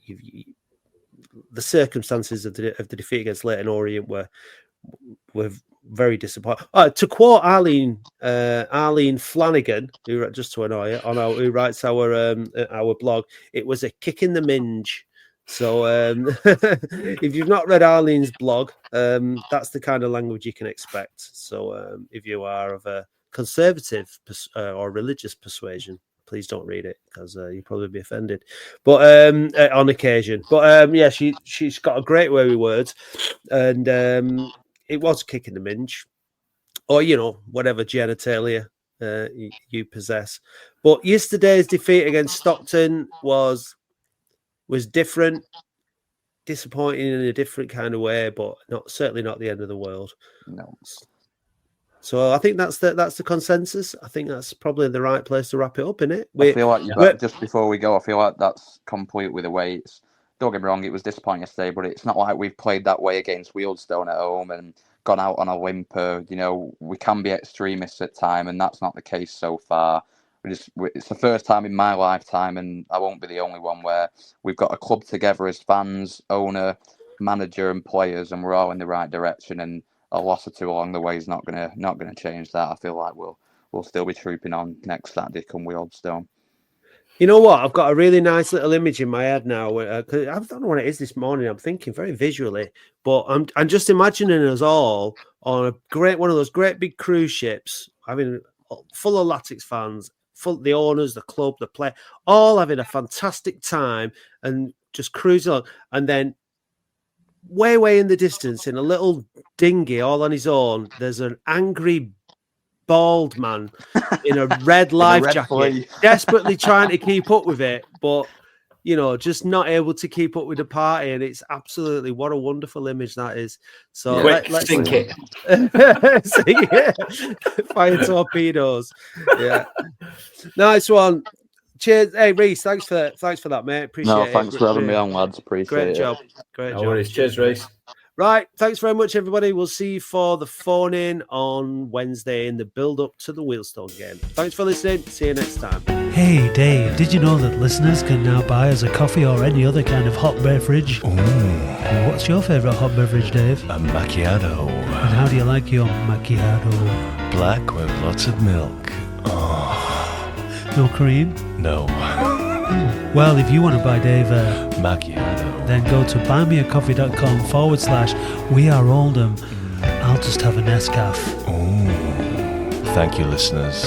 circumstances of the defeat against Leyton Orient were very disappointing. To quote Arlene Flanagan, who just to annoy you, who writes our blog, it was a kick in the minge. So if you've not read Arlene's blog, that's the kind of language you can expect. So if you are of a conservative or religious persuasion, please don't read it because you'll probably be offended. But on occasion, but yeah, she's got a great way with words, and it was kicking the minge, or whatever genitalia you possess. But yesterday's defeat against Stockton was different, disappointing in a different kind of way, but certainly not the end of the world. No. So I think that's the consensus. I think that's probably the right place to wrap it up, isn't it? I feel like just before we go, I feel like that's completely the way don't get me wrong, it was disappointing yesterday, but it's not like we've played that way against Wealdstone at home and gone out on a whimper. You know, we can be extremists at time, and that's not the case so far. It's the first time in my lifetime, and I won't be the only one, where we've got a club together as fans, owner, manager, and players, and we're all in the right direction. And a loss or two along the way is not gonna change that. I feel like we'll still be trooping on next Saturday come Wealdstone. You know what? I've got a really nice little image in my head now. 'Cause I don't know what it is this morning. I'm thinking very visually, but I'm just imagining us all on one of those great big cruise ships, having full of Latics fans, full the owners, the club, the play, all having a fantastic time and just cruising on. And then way in the distance, in a little dinghy all on his own, there's an angry bald man in a red life jacket, desperately trying to keep up with it, but just not able to keep up with the party. And it's absolutely, what a wonderful image that is. So let's sink it. Sink it. Fire torpedoes. Yeah, nice one. Cheers. Hey Reese, thanks for that, mate. Appreciate it. Thanks for having me on, lads. Appreciate it. Great No job. worries. Cheers, Reese. Right, thanks very much, everybody. We'll see you for the phone-in on Wednesday in the build-up to the Wealdstone game. Thanks for listening. See you next time. Hey Dave, did you know that listeners can now buy us a coffee or any other kind of hot beverage? Ooh, What's your favourite hot beverage, Dave? a macchiato. And how do you like your macchiato? Black with lots of milk. No cream? No. Well, if you want to buy Dave a Macchiato. then go to buymeacoffee.com/We Are Oldham. I'll just have a Nescafe. Ooh. Thank you, listeners.